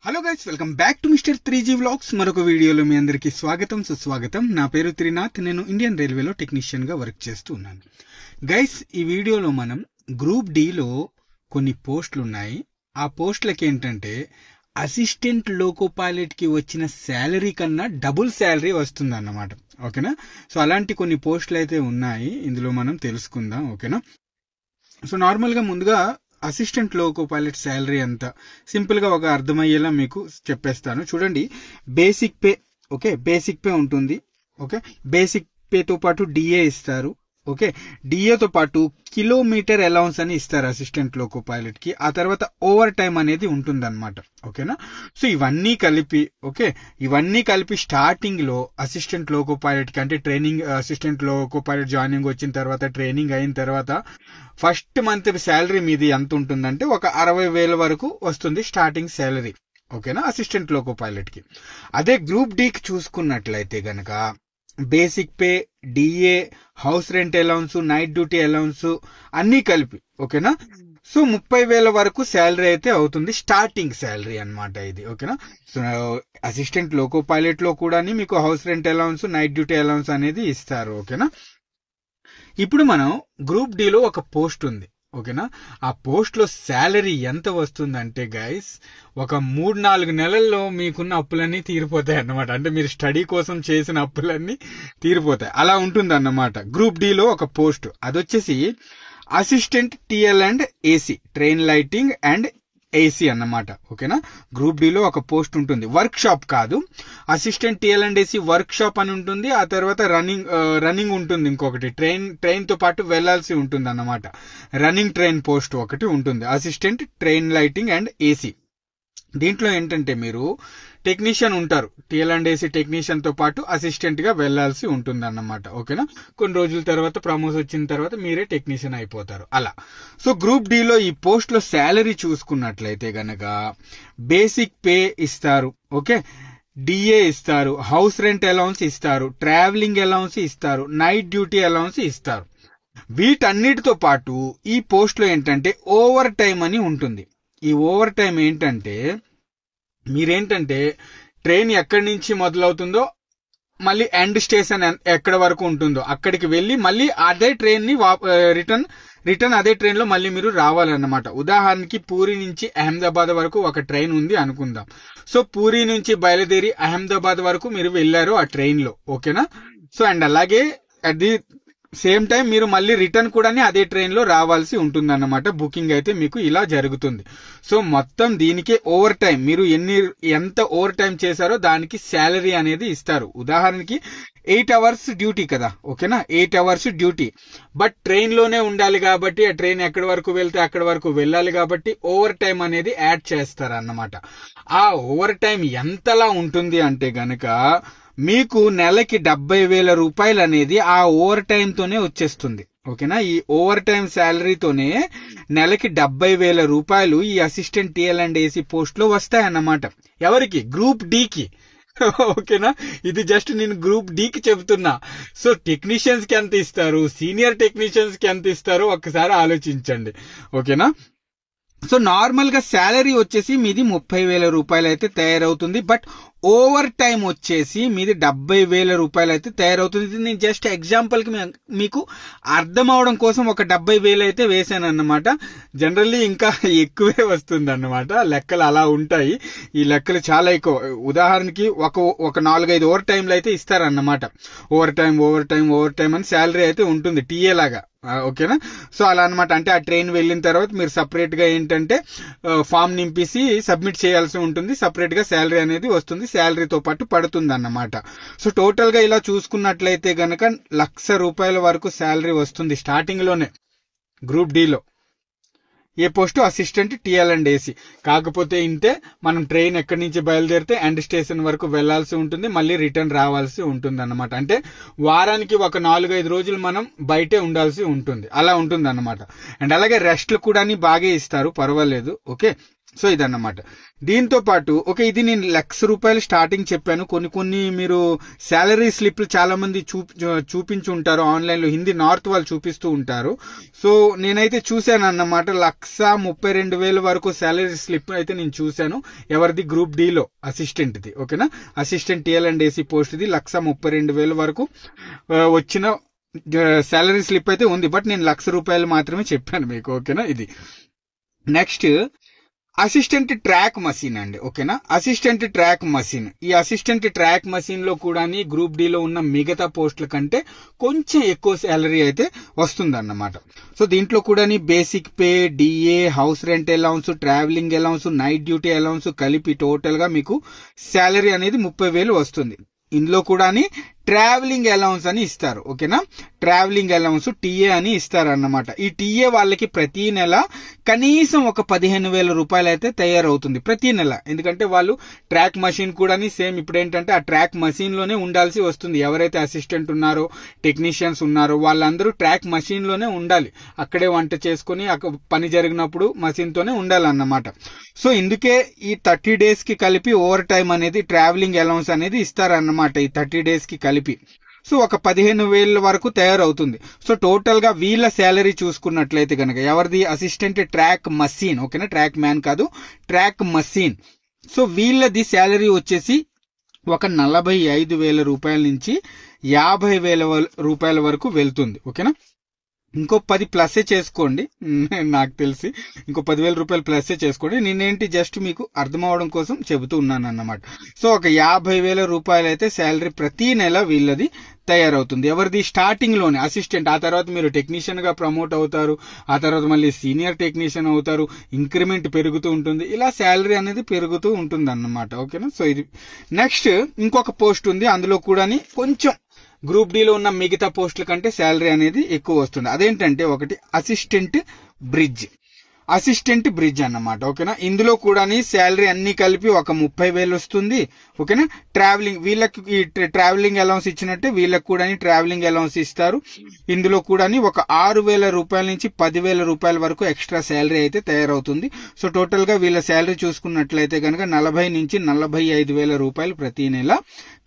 Hello guys, welcome back to mister 3G vlogs. మరొక వీడియోలో మీ అందరికీ స్వాగతం సుస్వాగతం. నా పేరు త్రినాథ్. నేను ఇండియన్ రైల్వేలో టెక్నీషియన్ గా వర్క్ చేస్తూ ఉన్నాను. గైస్, ఈ వీడియోలో మనం గ్రూప్ డిలో కొన్ని పోస్టులు ఉన్నాయి. ఆ పోస్టులకి ఏంటంటే అసిస్టెంట్ లోకో పైలట్ కి వచ్చిన శాలరీ కన్నా డబుల్ శాలరీ వస్తుంది అన్నమాట. ఓకేనా? సో అలాంటి కొన్ని పోస్టులు అయితే ఉన్నాయి, ఇందులో మనం తెలుసుకుందాం. ఓకేనా? సో నార్మల్ గా ముందుగా అసిస్టెంట్ లోకో పైలట్ శాలరీ ఎంత సింపుల్ గా ఒక అర్థమయ్యేలా మీకు చెప్పేస్తాను. చూడండి, basic pay. Okay, basic pay ఉంటుంది. ఓకే, బేసిక్ పేతో పాటు డిఏ ఇస్తారు. ఓకే, డిఏతో పాటు కిలోమీటర్ అలౌన్స్ అని ఇస్తారు అసిస్టెంట్ లోకో పైలట్ కి. ఆ తర్వాత ఓవర్ టైం అనేది ఉంటుంది అనమాట. ఓకేనా? సో ఇవన్నీ కలిపి స్టార్టింగ్ లో అసిస్టెంట్ లోకో పైలట్ కి, అంటే training assistant loco pilot joining వచ్చిన తర్వాత, ట్రైనింగ్ అయిన తర్వాత ఫస్ట్ మంత్ శాలరీ మీది ఎంత ఉంటుందంటే ఒక 60,000 వరకు వస్తుంది స్టార్టింగ్ శాలరీ. ఓకేనా? అసిస్టెంట్ లోకో పైలట్ కి. అదే గ్రూప్ డికి చూసుకున్నట్లయితే గనక basic pay, DA, house rent allowance, night duty allowance అన్నీ కలిపి. ఓకేనా? సో 30,000 వరకు శాలరీ అయితే అవుతుంది, స్టార్టింగ్ శాలరీ అన్నమాట ఇది. ఓకేనా? సో అసిస్టెంట్ లోకో పైలట్ లో కూడా మీకు house rent allowance, night duty allowance అనేది ఇస్తారు. ఓకేనా? ఇప్పుడు మనం గ్రూప్ డిలో ఒక పోస్ట్ ఉంది. ఓకేనా? ఆ పోస్ట్ లో శాలరీ ఎంత వస్తుందంటే గైస్, ఒక 3-4 నెలల్లో మీకున్న అప్పులన్నీ తీరిపోతాయి అన్నమాట. అంటే మీరు స్టడీ కోసం చేసిన అప్పులన్నీ తీరిపోతాయి. అలా ఉంటుంది అన్నమాట. గ్రూప్ డిలో ఒక పోస్ట్, అదొచ్చేసి assistant TL and AC, train lighting and AC అన్నమాట. ఓకేనా? గ్రూప్ డిలో ఒక పోస్ట్ ఉంటుంది. వర్క్ షాప్ కాదు, assistant TL and AC workshop అని ఉంటుంది. ఆ తర్వాత రన్నింగ్ ఉంటుంది. ఇంకొకటి ట్రైన్ తో పాటు వెళ్లాల్సి ఉంటుంది అన్నమాట. రన్నింగ్ ట్రైన్ పోస్ట్ ఒకటి ఉంటుంది, assistant train lighting and AC. దీంట్లో ఏంటంటే మీరు టెక్నీషియన్ ఉంటారు, టిఎల్ అండ్ ఏసీ టెక్నీషియన్ తో పాటు అసిస్టెంట్ గా వెళ్లాల్సి ఉంటుంది అన్నమాట. ఓకేనా? కొన్ని రోజుల తర్వాత ప్రమోషన్ వచ్చిన తర్వాత మీరే టెక్నీషియన్ అయిపోతారు అలా. సో గ్రూప్ డిలో ఈ పోస్ట్ లో శాలరీ చూసుకున్నట్లయితే గనక బేసిక్ పే ఇస్తారు. ఓకే, డిఏ ఇస్తారు, హౌస్ రెంట్ అలౌన్స్ ఇస్తారు, ట్రావెలింగ్ అలౌన్స్ ఇస్తారు, నైట్ డ్యూటీ అలౌన్స్ ఇస్తారు. వీటన్నిటితో పాటు ఈ పోస్ట్ లో ఏంటంటే ఓవర్ టైం అని ఉంటుంది. ఈ ఓవర్ టైం ఏంటంటే మీరేంటంటే ట్రైన్ ఎక్కడి నుంచి మొదలవుతుందో మళ్ళీ ఎండ్ స్టేషన్ ఎక్కడ వరకు ఉంటుందో అక్కడికి వెళ్ళి మళ్ళీ అదే ట్రైన్ ని రిటర్న్ అదే ట్రైన్ లో మళ్ళీ మీరు రావాలన్నమాట. ఉదాహరణకి పూరి నుంచి అహ్మదాబాద్ వరకు ఒక ట్రైన్ ఉంది అనుకుందాం. సో పూరి నుంచి బయలుదేరి అహ్మదాబాద్ వరకు మీరు వెళ్లారు ఆ ట్రైన్ లో. ఓకేనా? సో అండ్ అలాగే అట్ ది సేమ్ టైం మీరు మళ్ళీ రిటర్న్ కూడా అదే ట్రైన్ లో రావాల్సి ఉంటుందన్నమాట. బుకింగ్ అయితే మీకు ఇలా జరుగుతుంది. సో మొత్తం దీనికే ఓవర్ టైం, మీరు ఎంత ఓవర్ టైం చేశారో దానికి శాలరీ అనేది ఇస్తారు. ఉదాహరణకి 8 hours డ్యూటీ కదా. ఓకేనా? 8 hours డ్యూటీ, బట్ ట్రైన్ లోనే ఉండాలి కాబట్టి ఆ ట్రైన్ ఎక్కడి వరకు వెళ్తే అక్కడి వరకు వెళ్ళాలి కాబట్టి ఓవర్ టైం అనేది యాడ్ చేస్తారు అన్నమాట. ఆ ఓవర్ టైం ఎంతలా ఉంటుంది అంటే గనక మీకు నెలకి 70,000 రూపాయలు అనేది ఆ ఓవర్ టైం తోనే వచ్చేస్తుంది. ఓకేనా? ఈ ఓవర్ టైం శాలరీతోనే నెలకి 70,000 రూపాయలు ఈ assistant TL and AC post లో వస్తాయన్నమాట. ఎవరికి? గ్రూప్ డికి. ఓకేనా? ఇది జస్ట్ నేను గ్రూప్ డికి చెబుతున్నా. సో టెక్నీషియన్స్ కి ఎంత ఇస్తారు, సీనియర్ టెక్నీషియన్స్ కి ఎంత ఇస్తారో ఒక్కసారి ఆలోచించండి. ఓకేనా? సో నార్మల్ గా శాలరీ వచ్చేసి మీది 30,000 రూపాయలు అయితే తయారవుతుంది. బట్ ఓవర్ టైం వచ్చేసి మీది 70,000 రూపాయలు అయితే తయారవుతుంది. ఇది నేను జస్ట్ ఎగ్జాంపుల్ కి మీకు అర్థం అవడం కోసం ఒక 70,000 అయితే వేసాను అన్నమాట. జనరల్లీ ఇంకా ఎక్కువే వస్తుంది అన్నమాట. లెక్కలు అలా ఉంటాయి. ఈ లెక్కలు చాలా ఎక్కువ. ఉదాహరణకి ఒక 4-5 ఓవర్ టైంలు అయితే ఇస్తారన్నమాట. ఓవర్ టైం అని శాలరీ అయితే ఉంటుంది టీఏ లాగా. ఓకేనా? సో అలా అనమాట. అంటే ఆ ట్రైన్ వెళ్ళిన తర్వాత మీరు సపరేట్ గా ఏంటంటే ఫామ్ నింపేసి సబ్మిట్ చేయాల్సి ఉంటుంది. సపరేట్ గా శాలరీ అనేది వస్తుంది, శాలరీతో పాటు పడుతుంది అన్నమాట. సో టోటల్ గా ఇలా చూసుకున్నట్లయితే గనక 1,00,000 రూపాయల వరకు శాలరీ వస్తుంది స్టార్టింగ్ లోనే గ్రూప్ డిలో. ఏ post? Assistant TL and AC. కాకపోతే ఇంతే, మనం ట్రైన్ ఎక్కడి నుంచి బయలుదేరితే ఎండ్ స్టేషన్ వరకు వెళ్లాల్సి ఉంటుంది, మళ్ళీ రిటర్న్ రావాల్సి ఉంటుంది అన్నమాట. అంటే వారానికి ఒక 4-5 రోజులు మనం బయటే ఉండాల్సి ఉంటుంది. అలా ఉంటుంది అన్నమాట. అండ్ అలాగే రెస్ట్లు కూడా బాగా ఇస్తారు, పర్వాలేదు. ఓకే, సో ఇదన్నమాట. దీంతో పాటు ఓకే, ఇది నేను ₹1,00,000 స్టార్టింగ్ చెప్పాను. కొన్ని మీరు శాలరీ స్లిప్లు చాలా మంది చూపించి ఉంటారు ఆన్లైన్ లో, హిందీ నార్త్ వాళ్ళు చూపిస్తూ ఉంటారు. సో నేనైతే చూశాను అన్నమాట, 1,32,000 వరకు శాలరీ స్లిప్ అయితే నేను చూశాను. ఎవరిది? గ్రూప్ డి లో అసిస్టెంట్ ది. ఓకేనా, అసిస్టెంట్ టీఎల్&ఏసీ పోస్ట్ ది 1,32,000 వరకు వచ్చిన శాలరీ స్లిప్ అయితే ఉంది. బట్ నేను ₹1,00,000 మాత్రమే చెప్పాను మీకు. ఓకేనా, ఇది నెక్స్ట్ అసిస్టెంట్ ట్రాక్ మషిన్ అండి. ఓకేనా, అసిస్టెంట్ ట్రాక్ మషిన్. ఈ అసిస్టెంట్ ట్రాక్ మషిన్ లో కూడా గ్రూప్ డి లో ఉన్న మిగతా పోస్టుల కంటే కొంచెం ఎక్కువ శాలరీ అయితే వస్తుంది అన్నమాట. సో దీంట్లో కూడా basic pay, DA, house rent allowance, travelling allowance, night duty allowance కలిపి టోటల్ గా మీకు శాలరీ అనేది 30,000 వస్తుంది. ఇందులో కూడా ట్రావెలింగ్ అలౌన్స్ అని ఇస్తారు. ఓకేనా, ట్రావెలింగ్ అలౌన్స్ టీఏ అని ఇస్తారు అన్నమాట. ఈ టీఏ వాళ్ళకి ప్రతి నెల కనీసం ఒక ₹15,000 అయితే తయారవుతుంది ప్రతి నెల. ఎందుకంటే వాళ్ళు ట్రాక్ మషిన్ కూడా సేమ్ ఇప్పుడు ఏంటంటే ఆ ట్రాక్ మషిన్ లోనే ఉండాల్సి వస్తుంది. ఎవరైతే అసిస్టెంట్ ఉన్నారో, టెక్నీషియన్స్ ఉన్నారో వాళ్ళందరూ ట్రాక్ మషిన్ లోనే ఉండాలి. అక్కడే వంట చేసుకుని పని జరిగినప్పుడు మషిన్ తోనే ఉండాలన్నమాట. సో ఇందుకే ఈ 30 days కి కలిపి ఓవర్ టైం అనేది ట్రావెలింగ్ అలౌన్స్ అనేది ఇస్తారన్నమాట. ఈ 30 days కి కలిపి సో ఒక 15,000 వరకు తయారవుతుంది. సో టోటల్ గా వీళ్ళ శాలరీ చూసుకున్నట్లయితే కనుక ఎవరిది? Assistant track machine. ఓకేనా, ట్రాక్ మ్యాన్ కాదు, ట్రాక్ మషిన్. సో వీళ్ళది శాలరీ వచ్చేసి ఒక ₹45,000 నుంచి ₹50,000 వరకు వెళ్తుంది. ఓకేనా, ఇంకో 10 ప్లస్ చేసుకోండి, నాకు తెలిసి ఇంకో ₹10,000 ప్లస్ చేసుకోండి. నేనేంటి జస్ట్ మీకు అర్థం అవడం కోసం చెబుతూ ఉన్నాను అన్నమాట. సో ఒక ₹50,000 అయితే శాలరీ ప్రతి నెల వీళ్ళది తయారవుతుంది. ఎవరిది? స్టార్టింగ్ లోనే అసిస్టెంట్. ఆ తర్వాత మీరు టెక్నీషియన్ గా ప్రమోట్ అవుతారు, ఆ తర్వాత మళ్ళీ సీనియర్ టెక్నీషియన్ అవుతారు, ఇంక్రిమెంట్ పెరుగుతూ ఉంటుంది, ఇలా శాలరీ అనేది పెరుగుతూ ఉంటుంది అన్నమాట. ఓకేనా, సో ఇది నెక్స్ట్ ఇంకొక పోస్ట్ ఉంది. అందులో కూడా కొంచెం గ్రూప్ డి లో ఉన్న మిగతా పోస్టుల కంటే శాలరీ అనేది ఎక్కువ వస్తుంది. అదేంటంటే ఒకటి అసిస్టెంట్ బ్రిడ్జ్. అసిస్టెంట్ బ్రిడ్జ్ అన్నమాట. ఓకేనా, ఇందులో కూడా శాలరీ అన్ని కలిపి ఒక 30,000 వస్తుంది. ఓకేనా, ట్రావెలింగ్ వీళ్ళకి ఈ ట్రావెలింగ్ అలౌన్స్ ఇచ్చినట్టే వీళ్ళకి కూడా ట్రావెలింగ్ అలౌన్స్ ఇస్తారు. ఇందులో కూడా ఒక ₹6,000 నుంచి ₹10,000 వరకు ఎక్స్ట్రా శాలరీ అయితే తయారవుతుంది. సో టోటల్ గా వీళ్ళ శాలరీ చూసుకున్నట్లయితే కనుక 40,000 నుంచి ₹45,000 ప్రతి నెల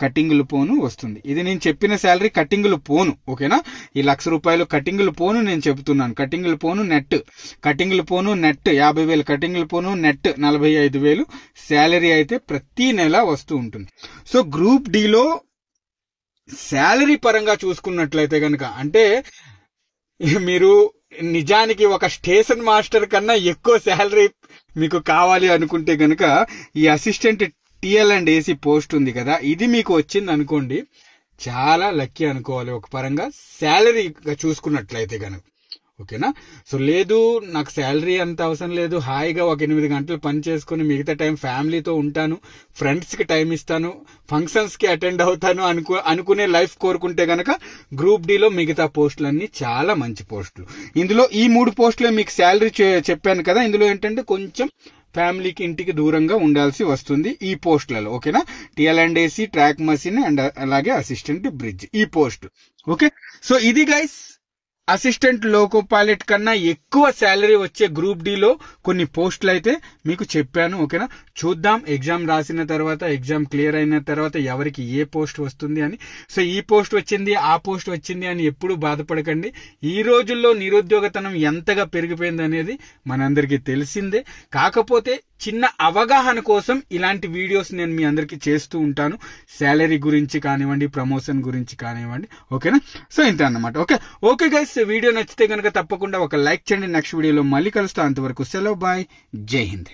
కటింగులు పోను వస్తుంది. ఇది నేను చెప్పిన శాలరీ కటింగులు పోను. ఓకేనా, ఈ ₹1,00,000 కటింగులు పోను నేను చెబుతున్నాను. కటింగులు పోను నెట్, కటింగులు పోను నెట్ 50,000, కటింగులు పోను నెట్ 45,000 శాలరీ అయితే ప్రతి నెల వస్తూ ఉంటుంది. సో గ్రూప్ డి లో శాలరీ పరంగా చూసుకున్నట్లయితే కనుక అంటే మీరు నిజానికి ఒక స్టేషన్ మాస్టర్ కన్నా ఎక్కువ శాలరీ మీకు కావాలి అనుకుంటే కనుక ఈ అసిస్టెంట్ టీఎల్&ఏసీ పోస్ట్ ఉంది కదా, ఇది మీకు వచ్చింది అనుకోండి, చాలా లక్కీ అనుకోవాలి ఒక పరంగా శాలరీ చూసుకున్నట్లయితే కనుక. ఓకేనా, సో లేదు నాకు శాలరీ అంత అవసరం లేదు, హాయిగా ఒక 8 గంటలు పని చేసుకుని మిగతా టైం ఫ్యామిలీతో ఉంటాను, ఫ్రెండ్స్ కి టైం ఇస్తాను, ఫంక్షన్స్ కి అటెండ్ అవుతాను అనుకునే లైఫ్ కోరుకుంటే గనక గ్రూప్ డి లో మిగతా పోస్టులన్నీ చాలా మంచి పోస్టులు. ఇందులో ఈ 3 పోస్టులే మీకు శాలరీ చెప్పాను కదా, ఇందులో ఏంటంటే కొంచెం ఫ్యామిలీకి ఇంటికి దూరంగా ఉండాల్సి వస్తుంది ఈ పోస్టులలో. ఓకేనా, టీఎల్&ఏసీ, ట్రాక్ మషిన్ అండ్ అలాగే అసిస్టెంట్ బ్రిడ్జ్ ఈ పోస్ట్. ఓకే, సో ఇది గైస్ అసిస్టెంట్ లోకో పైలట్ కన్నా ఎక్కువ శాలరీ వచ్చే గ్రూప్ డి లో కొన్ని పోస్టులు అయితే మీకు చెప్పాను. ఓకేనా, చూద్దాం ఎగ్జామ్ రాసిన తర్వాత, ఎగ్జామ్ క్లియర్ అయిన తర్వాత ఎవరికి ఏ పోస్ట్ వస్తుంది అని. సో ఈ పోస్ట్ వచ్చింది, ఆ పోస్ట్ వచ్చింది అని ఎప్పుడు బాధపడకండి. ఈ రోజుల్లో నిరుద్యోగతనం ఎంతగా పెరిగిపోయింది అనేది మనందరికీ తెలిసిందే. కాకపోతే చిన్న అవగాహన కోసం ఇలాంటి వీడియోస్ నేను మీ అందరికీ చేస్తూ ఉంటాను, శాలరీ గురించి కానివ్వండి, ప్రమోషన్ గురించి కానివ్వండి. ఓకేనా, సో ఇంత అన్నమాట. ఓకే గైస్, వీడియో నచ్చితే కనుక తప్పకుండా ఒక లైక్ చేయండి. నెక్స్ట్ వీడియోలో మళ్ళీ కలుస్తా, అంతవరకు సెలవు, బాయ్, జై హింద్.